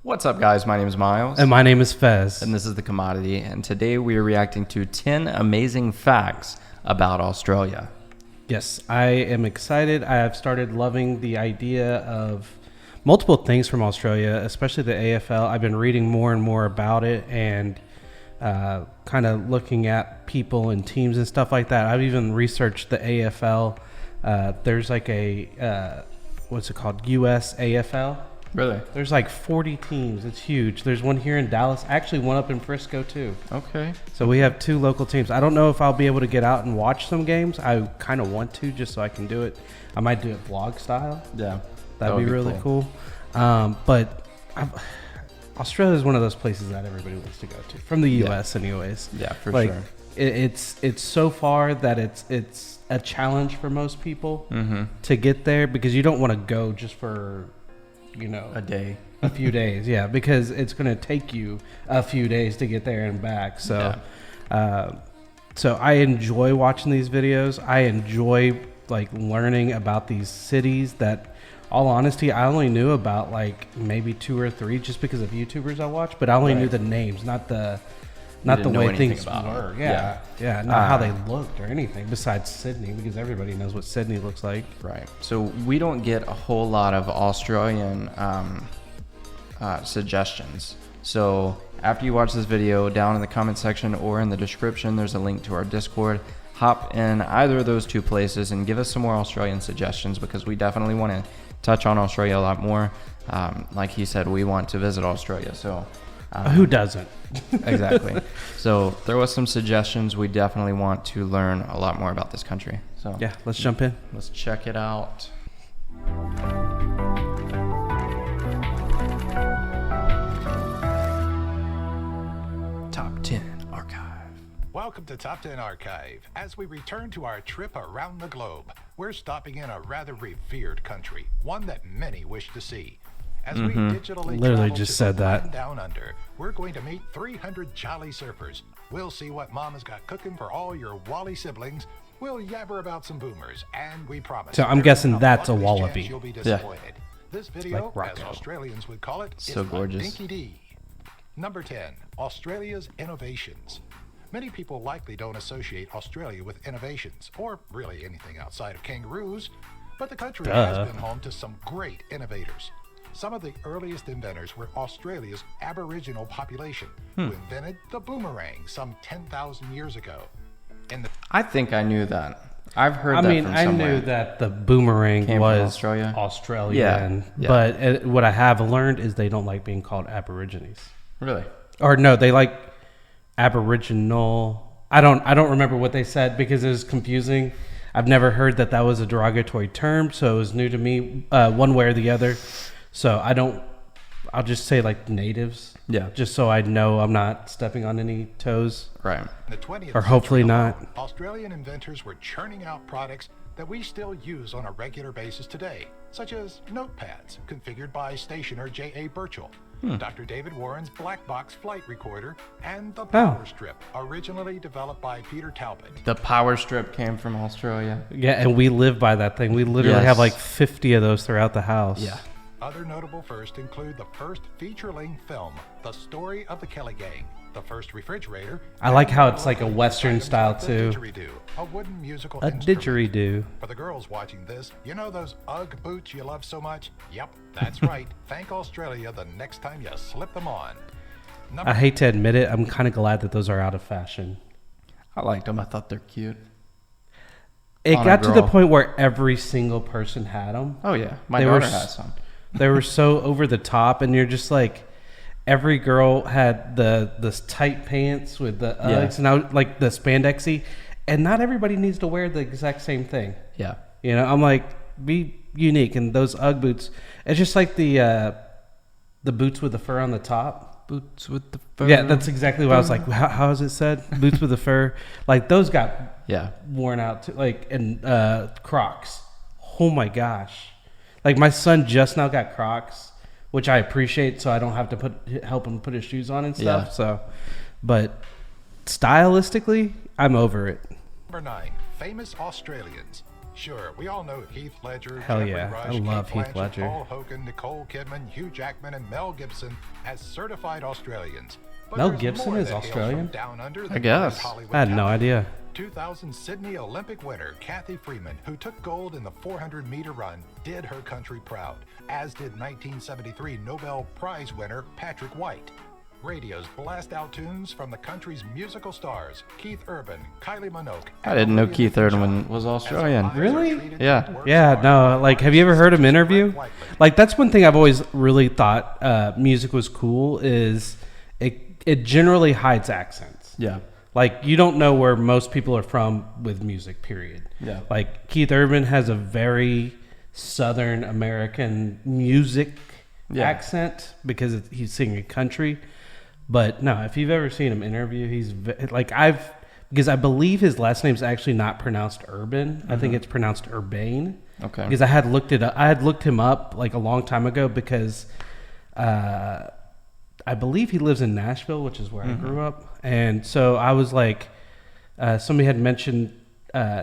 What's up, guys? My name is Miles. And my name is Fez. And this is The Commodity. And today we are reacting to 10 amazing facts about Australia. Yes, I am excited. I have started loving the idea of multiple things from Australia, especially the AFL. I've been reading more and more about it and kind of looking at people and teams and stuff like that. I've even researched the AFL. There's like a, what's it called? US AFL. Really? There's like 40 teams. It's huge. There's one here in Dallas. Actually, one up in Frisco, too. Okay. So we have 2 local teams. I don't know if I'll be able to get out and watch some games. I kind of want to just so I can do it. I might do it vlog style. Yeah. That'd be really cool. But Australia is one of those places that everybody wants to go to. From the U.S. anyways. Yeah, for sure. It's so far that it's a challenge for most people to get there because you don't want to go just for... a few days, because it's going to take you a few days to get there and back. So, so I enjoy watching these videos. I enjoy learning about these cities that, all honesty, I only knew about maybe 2 or 3 just because of YouTubers I watch. But I only knew the names, not the way things were. Not how they looked or anything besides Sydney, because everybody knows what Sydney looks like. Right. So we don't get a whole lot of Australian suggestions. So after you watch this video, down in the comment section or in the description, there's a link to our Discord. Hop in either of those 2 places and give us some more Australian suggestions, because we definitely want to touch on Australia a lot more. Like he said, we want to visit Australia. So who doesn't? Exactly. So throw us some suggestions. We definitely want to learn a lot more about this country. So yeah, let's jump in. Let's check it out. Top 10 Archive. Welcome to Top 10 Archive. As we return to our trip around the globe, we're stopping in a rather revered country, one that many wish to see. As we digitally literally travel just to said the that land down under, we're going to meet 300 jolly surfers. We'll see what Mama's got cooking for all your Wally siblings. We'll yabber about some boomers, and we promise. So I'm guessing that's a wallaby. You'll be disappointed. This video, like as Australians would call it, so is gorgeous. Dinky D. Number 10, Australia's innovations. Many people likely don't associate Australia with innovations, or really anything outside of kangaroos, but the country has been home to some great innovators. Some of the earliest inventors were Australia's Aboriginal population, who invented the boomerang some 10,000 years ago. I think I knew that. I've heard I that mean, from I somewhere. knew that the boomerang Came was from Australia? Australian, Yeah. but what I have learned is they don't like being called Aborigines. Really? Or no, they like Aboriginal. I don't remember what they said because it was confusing. I've never heard that was a derogatory term, so it was new to me, one way or the other. So I'll just say natives. Yeah. Just so I know I'm not stepping on any toes. Right. In the 20th or hopefully century not. alone, Australian inventors were churning out products that we still use on a regular basis today, such as notepads configured by stationer J.A. Burchell, Dr. David Warren's black box flight recorder, and the power strip, originally developed by Peter Talbot. The power strip came from Australia. Yeah, and we live by that thing. We literally have 50 of those throughout the house. Yeah. Other notable firsts include the first feature-length film, The Story of the Kelly Gang, the first refrigerator. I like how it's like a Western style too. Didgeridoo, a wooden musical A instrument. didgeridoo. For the girls watching this, you know those Ugg boots you love so much? Yep, that's right. Thank Australia the next time you slip them on. I hate to admit it, I'm kind of glad that those are out of fashion. I liked them. I thought they're cute. It got to the point where every single person had them. Oh yeah, my daughter has some. They were so over the top, and you're just like, every girl had the tight pants with the Uggs, and the spandexy, and not everybody needs to wear the exact same thing. Yeah, I'm like, be unique. And those Ugg boots, it's just like the boots with the fur on the top. Boots with the fur. Yeah, that's exactly what I was like. How is it said? Boots with the fur. Those got worn out too. And Crocs. Oh my gosh. My son just now got Crocs, which I appreciate, so I don't have to help him put his shoes on and stuff. Yeah. So, but stylistically, I'm over it. Number 9, famous Australians. Sure, we all know Heath Ledger, Hell Jeffrey yeah, Rush, I love Kate Heath Blanchett, Ledger. Paul Hogan, Nicole Kidman, Hugh Jackman, and Mel Gibson as certified Australians. But Mel there's Gibson more is that hails Australian? from down under I than guess. most Hollywood I had no talent. idea. 2000 Sydney Olympic winner Kathy Freeman, who took gold in the 400-meter run, did her country proud, as did 1973 Nobel Prize winner Patrick White. Radios blast out tunes from the country's musical stars, Keith Urban, Kylie Minogue. I didn't know Olivia Keith Newton-John, Urban was as Australian. lives are Really? treated Yeah. to works Yeah, of no, art like, by have you ever heard artists him such as interview? Brett Whiteley. Like, that's one thing I've always really thought music was cool is it generally hides accents. Yeah. Like, you don't know where most people are from with music, period. Yeah. Like, Keith Urban has a very Southern American music accent because he's singing country. But no, if you've ever seen him interview, because I believe his last name's actually not pronounced Urban. I think it's pronounced Urbane. Okay. Because I had looked it up. I had looked him up like a long time ago because I believe he lives in Nashville, which is where I grew up. And so I was like, somebody had mentioned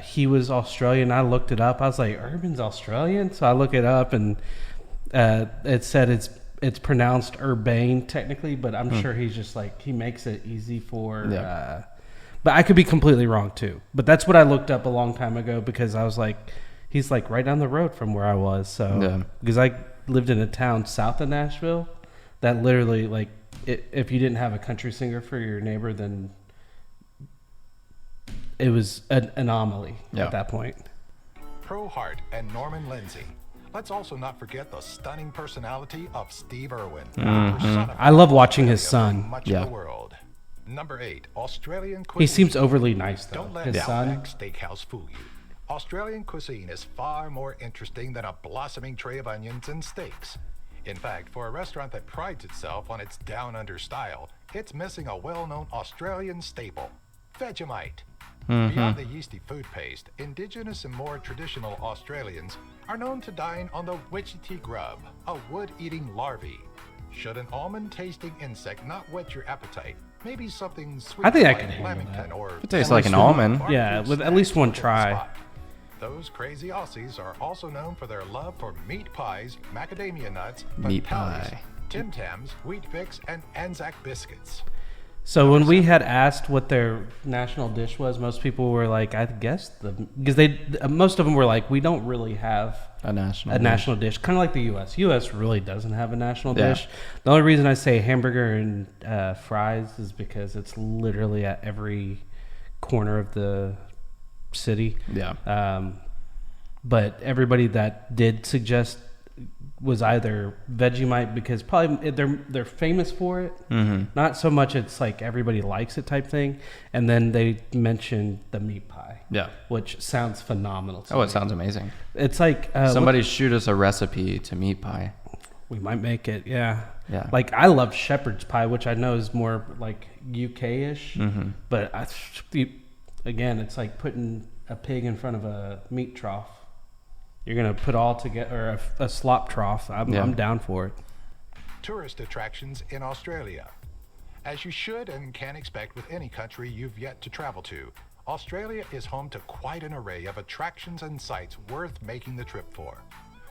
he was Australian. I looked it up. I was like, Urban's Australian? So I look it up and it said it's pronounced Urbane technically, but I'm sure he's just like, he makes it easy for, but I could be completely wrong too. But that's what I looked up a long time ago because I was like, he's like right down the road from where I was. So, because I lived in a town south of Nashville that literally like, if you didn't have a country singer for your neighbor, then it was an anomaly at that point. Pro Hart and Norman Lindsay. Let's also not forget the stunning personality of Steve Irwin. I love watching his son. Much of the world. Number 8, Australian cuisine. He seems overly nice though. Don't let His son. Outback Steakhouse fool you. Australian cuisine is far more interesting than a blossoming tray of onions and steaks. In fact, for a restaurant that prides itself on its down-under style, it's missing a well-known Australian staple, Vegemite. Beyond the yeasty food paste, indigenous and more traditional Australians are known to dine on the witchetty grub, a wood-eating larvae. Should an almond-tasting insect not whet your appetite, maybe something sweet I think I like can handle lamington that. or It tastes like an almond. Yeah, with at least one try. Those crazy Aussies are also known for their love for meat pies, macadamia nuts, Meat tallies, pie. Tim Tams, Wheat Bix, and Anzac biscuits. So when we had asked what their national dish was, most people were like, I guess because most of them were like, we don't really have A national national dish, kind of like the U.S. U.S. really doesn't have a national Yeah. dish. The only reason I say hamburger and fries is because it's literally at every corner of the city. Yeah. But everybody that did suggest was either Vegemite because probably they're famous for it. Not so much it's like everybody likes it type thing. And then they mentioned the meat pie. Yeah. Which sounds phenomenal to Oh, me. it sounds amazing. It's like Somebody shoot us a recipe to meat pie. we might make it, yeah. Yeah. Like I love shepherd's pie, which I know is more like UK-ish. But again, it's like putting a pig in front of a meat trough. You're gonna put all together, or a slop trough. I'm down for it. Tourist attractions in Australia. As you should and can expect with any country you've yet to travel to, Australia is home to quite an array of attractions and sites worth making the trip for.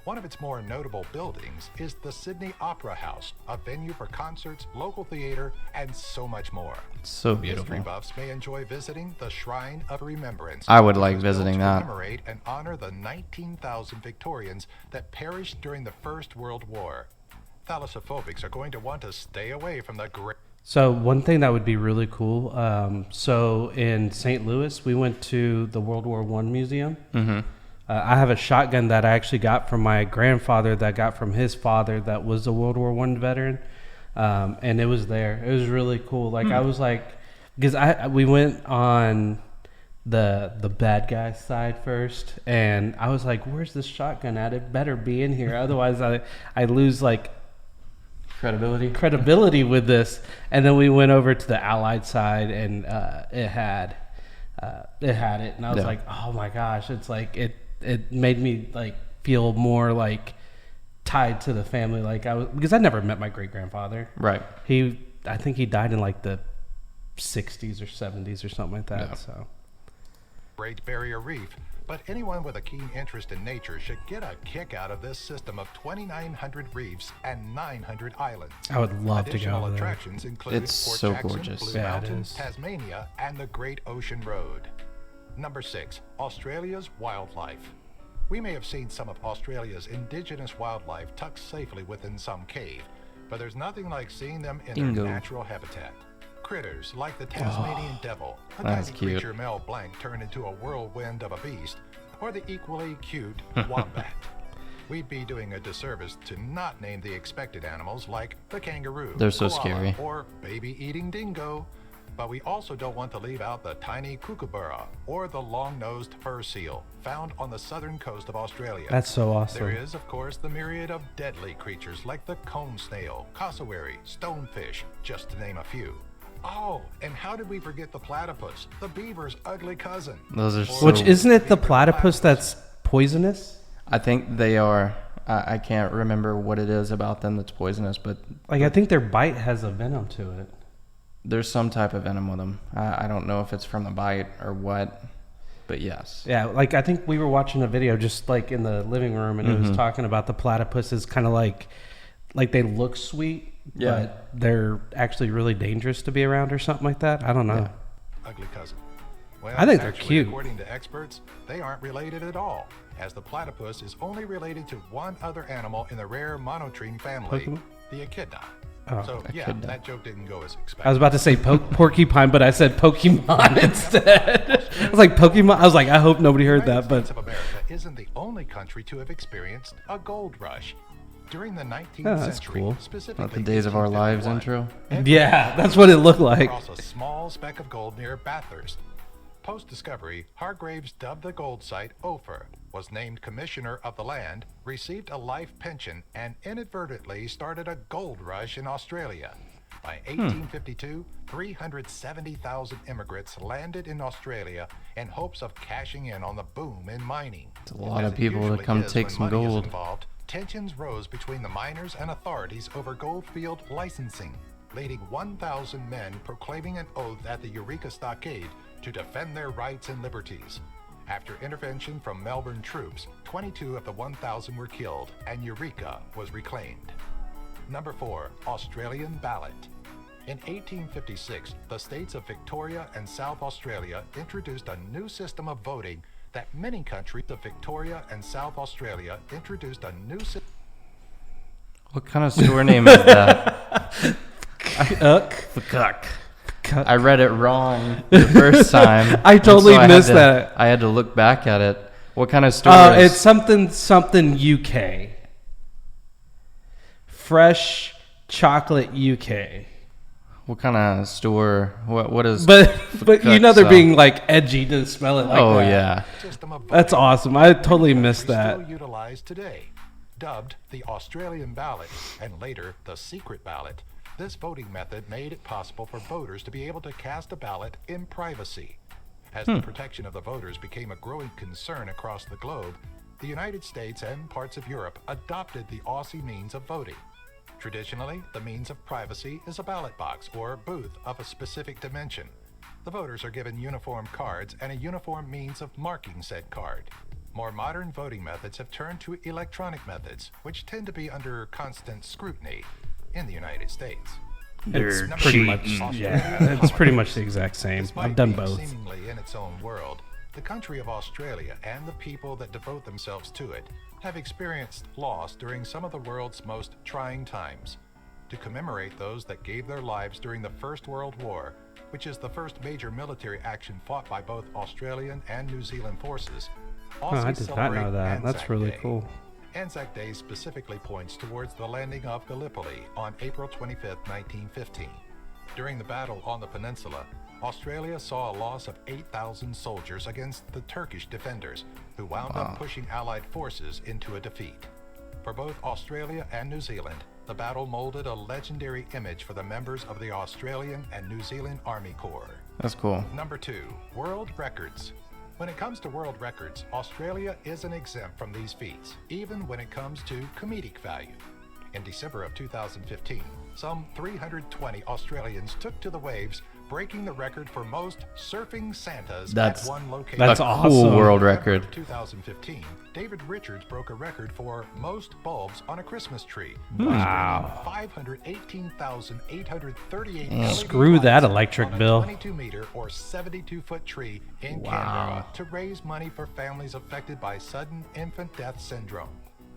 One of its more notable buildings is the Sydney Opera House, a venue for concerts, local theater, and so much more. So History beautiful. buffs may enjoy visiting the Shrine of Remembrance. I would which like was built visiting to that. commemorate and honor the 19,000 Victorians that perished during the First World War. Thalassophobics are going to want to stay away from the great. So one thing that would be really cool. So in St. Louis, we went to the World War I Museum. I have a shotgun that I actually got from my grandfather that got from his father that was a World War I veteran. And it was there. It was really cool. Like I was like, because we went on the bad guy side first, and I was like, where's this shotgun at? It better be in here. Otherwise I lose like credibility with this. And then we went over to the Allied side, and it had it, and I was like, oh my gosh, it's like it made me like feel more like tied to the family, like I was, because I never met my great grandfather. Right. I think he died in like the 60s or 70s or something like that. So Great Barrier Reef, But anyone with a keen interest in nature should get a kick out of this system of 2,900 reefs and 900 islands. I would love to go Additional over there. attractions include It's Port so Jackson, gorgeous. Blue Yeah, it Mountain, is. Tasmania, and the Great Ocean Road. Number 6, Australia's wildlife. We may have seen some of Australia's indigenous wildlife tucked safely within some cave, but there's nothing like seeing them in Dingo. their natural habitat. Critters like the Tasmanian devil, a that's tiny cute. creature Mel Blanc turned into a whirlwind of a beast, or the equally cute wombat. We'd be doing a disservice to not name the expected animals like the kangaroo, They're so koala, scary. or baby-eating dingo. But we also don't want to leave out the tiny kookaburra or the long-nosed fur seal found on the southern coast of Australia. That's so awesome. There is, of course, the myriad of deadly creatures like the cone snail, cassowary, stonefish, just to name a few. Oh, and how did we forget the platypus, the beaver's ugly cousin? Those are so. Which isn't it the platypus that's poisonous? I think they are. I can't remember what it is about them that's poisonous, but Like I think their bite has a venom to it. there's some type of venom with them. I don't know if it's from the bite or what, but yes. Yeah, like I think we were watching a video just like in the living room, and it was talking about the platypuses, kind of like they look sweet, Yeah. but they're actually really dangerous to be around or something like that. I don't know. Ugly cousin. Well, I think they're actually, cute. According to experts, they aren't related at all, as the platypus is only related to one other animal in the rare monotreme family, Pokemon? the echidna. Oh, So, yeah, echidna. that joke didn't go as expected. I was about to say porcupine, but I said Pokemon instead. I was like Pokemon. I was like, I hope nobody heard The that, United States but of America isn't the only country to have experienced a gold rush. During the 19th Oh, that's century, cool. specifically Not the Days of Our Lives 1851, intro. yeah, that's what it looked like. across a small speck of gold near Bathurst. Post-discovery, Hargraves dubbed the gold site Ophir, was named commissioner of the land, received a life pension, and inadvertently started a gold rush in Australia. By 1852, 370,000 immigrants landed in Australia in hopes of cashing in on the boom in mining. It's a lot As of it people to usually come is take when some money is gold. involved, tensions rose between the miners and authorities over goldfield licensing, leading 1,000 men proclaiming an oath at the Eureka Stockade to defend their rights and liberties. After intervention from Melbourne troops, 22 of the 1,000 were killed and Eureka was reclaimed. Number 4, Australian ballot. In 1856, the states of Victoria and South Australia introduced a new system of voting that many countries of Victoria and South Australia introduced a new system. What kind of store name is that? Fuck. I read it wrong the first time. I and totally had missed to- that. I had to look back at it. What kind of store is It's something UK. Fresh chocolate UK. What kind of store? What is? But you know they're so- being like edgy to spell it like oh that. yeah. System of That's voting awesome. I totally missed countries that. Still utilized today. Dubbed the Australian ballot and later the secret ballot, this voting method made it possible for voters to be able to cast a ballot in privacy. As the protection of the voters became a growing concern across the globe, the United States and parts of Europe adopted the Aussie means of voting. Traditionally, the means of privacy is a ballot box or booth of a specific dimension. The voters are given uniform cards and a uniform means of marking said card. More modern voting methods have turned to electronic methods, which tend to be under constant scrutiny in the United States. It's Number pretty 3, much Australia. yeah. It's pretty much the exact same. Despite I've done being both. seemingly in its own world, the country of Australia and the people that devote themselves to it have experienced loss during some of the world's most trying times. To commemorate those that gave their lives during the First World War, which is the first major military action fought by both Australian and New Zealand forces, Oh, I Aussies did not know celebrate that. That's Anzac really Day. cool. Anzac Day specifically points towards the landing of Gallipoli on April 25, 1915. During the battle on the peninsula, Australia saw a loss of 8,000 soldiers against the Turkish defenders, who wound up pushing Allied forces into a defeat. For both Australia and New Zealand, the battle molded a legendary image for the members of the Australian and New Zealand Army Corps. That's cool. Number 2, world records. When it comes to world records, Australia isn't exempt from these feats, even when it comes to comedic value. In December of 2015, some 320 Australians took to the waves breaking the record for most surfing Santas That's- at one location. That's a awesome. cool world In record. 2015, David Richards broke a record for most bulbs on a Christmas tree. Wow. 518,838 Damn. LED Screw that lights electric on a bill. 22-meter or 72-foot tree in Wow. Canberra to raise money for families affected by sudden infant death syndrome.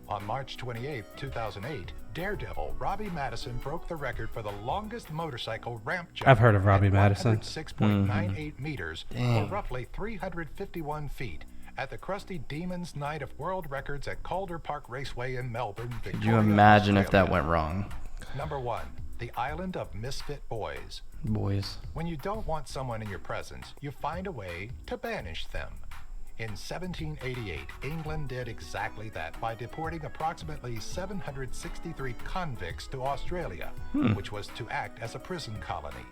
On March 28, 2008, Daredevil Robbie Madison broke the record for the longest motorcycle ramp jump. I've heard of Robbie at Madison. 106.98 meters, or roughly 351 feet, at the Krusty Demons Night of World Records at Calder Park Raceway in Melbourne, Victoria. Could you imagine if that Australia. went wrong? Number 1. The Island of Misfit Boys. Boys. When you don't want someone in your presence, you find a way to banish them. In 1788, England did exactly that by deporting approximately 763 convicts to Australia, which was to act as a prison colony.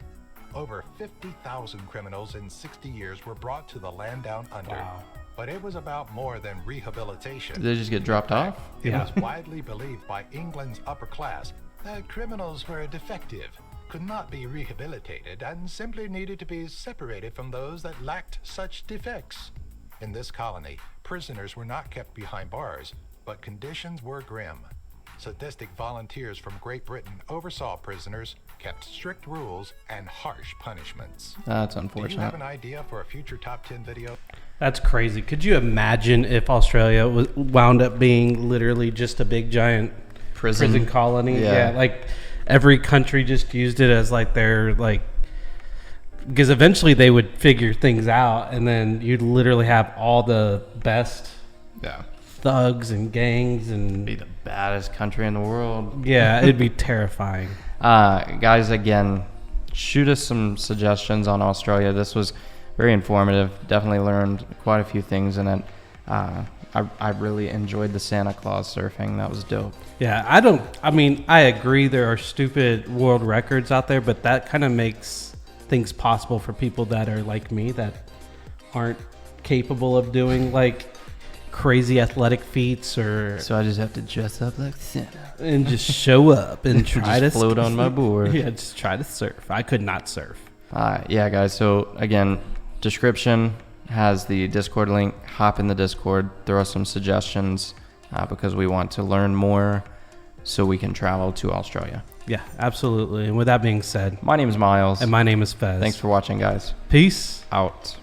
Over 50,000 criminals in 60 years were brought to the land down under. Wow. But it was about more than rehabilitation. Did they just get dropped off? It Yeah. was widely believed by England's upper class that criminals were defective, could not be rehabilitated, and simply needed to be separated from those that lacked such defects. In this colony, prisoners were not kept behind bars, but conditions were grim. Sadistic volunteers from Great Britain oversaw prisoners, kept strict rules, and harsh punishments. That's Do you have unfortunate. an idea for a future top 10 video? That's crazy. Could you imagine if Australia wound up being literally just a big giant prison colony? Yeah. Like every country just used it as like their because eventually they would figure things out, and then you'd literally have all the best Yeah. thugs and gangs and Be the baddest country in the world. yeah, it'd be terrifying. Guys, again, shoot us some suggestions on Australia. This was very informative. Definitely learned quite a few things in it. I really enjoyed the Santa Claus surfing. That was dope. Yeah, I mean, I agree there are stupid world records out there, but that kind of makes things possible for people that are like me that aren't capable of doing like crazy athletic feats or So I just have to dress up like Santa. and just show up and try Just to float on my board. Yeah, just try to surf. I could not surf. Yeah, guys. So again, description has the Discord link. Hop in the Discord. Throw us some suggestions because we want to learn more so we can travel to Australia. Yeah, absolutely. And with that being said, My name is Miles. and my name is Fez. Thanks for watching, guys. Peace. Out.